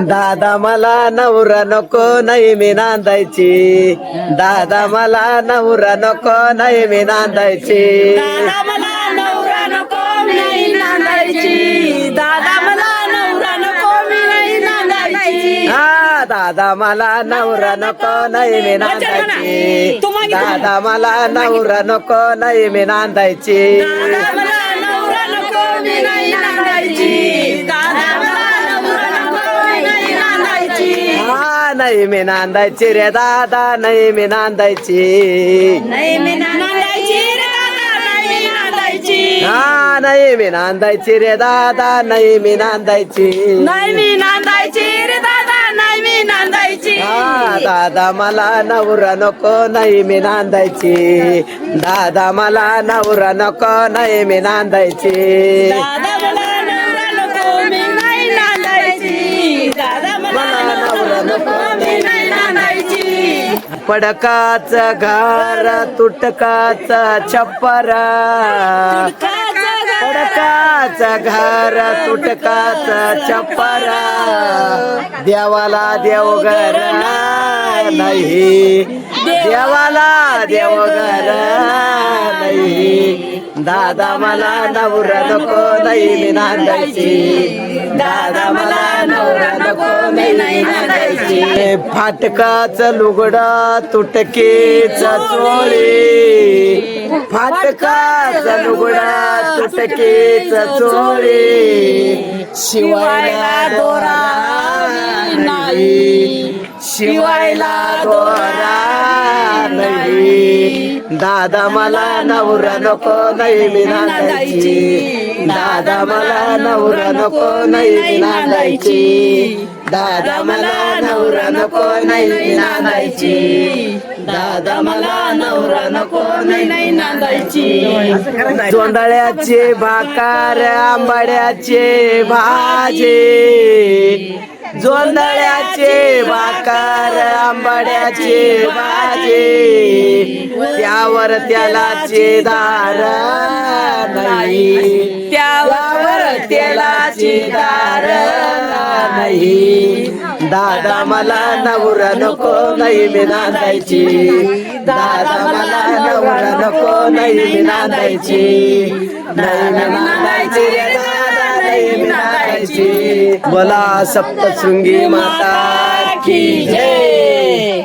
दादा मला नवरा नको नाही मी नांदायची दादा मला नवरा नको नाही मी नांदायची दादा मला नवरा नको नाही नांदायची दादा मला नवरा नको मी नाही नांदायची हा दादा मला नवरा नको नाही मी नांदायची दादा मला नवरा नको नाही मी नांदायची दादा मला नवरा नको मी नाही नांदायची दादा मला नवरा नको मी नाही नांदायची हा नाही मी नांदायची रे दादा नाही मी नांदायची नाही मी नांदायची रे दादा नाही नांदायची हा नाही मी नांदायची रे दादा नाही मी नांदायची नाही मी नांदायची रे दादा नाही मी नांदायची हा दादा मला नवरा नको नाही मी नांदायची दादा मला नवरा नको नाही मी नांदायची दादा मला नवरा नको मी नाही नांदायची दादा मला नवरा नको मी नाही नांदायची पडकाच घर तुटकाच छप्पर पडकाच घर तुटकाच छप्पर देवाला देवघर नाही देवाला देवघर नाही दादा मला नवरा नको नाही मी नांदायची दादा मला नवरा नको मी नाही नांदायची फाटकाच लुगड तुटकेच चोळी फाटकाच लुगड तुटकेच चोळी शिवायला दोरा नाही शिवायला दोरा नाही दादा मला नवरा नको नाही मी नांदायची दादा मला नवरा नको नाही मी नांदायची दादा मला नवरा नको नाही मी नांदायची दादा मला नवरा नको नाही नांदायची जोंधळ्याचे भाकार आंबाड्याचे भाजे जोंधळ्याचे भाकर आंबाड्याचे भाजे त्यावर त्यालाचे दार नाही त्यावर त्यालाचे दार नाही दादा मला नवरा नको नाही मी नांदायची दादा मला नवरा नको नाही मी नांदायची नाही मी नांदायची रे दादा नाही मी नांदायची बोला सप्तशृंगी माता की जय.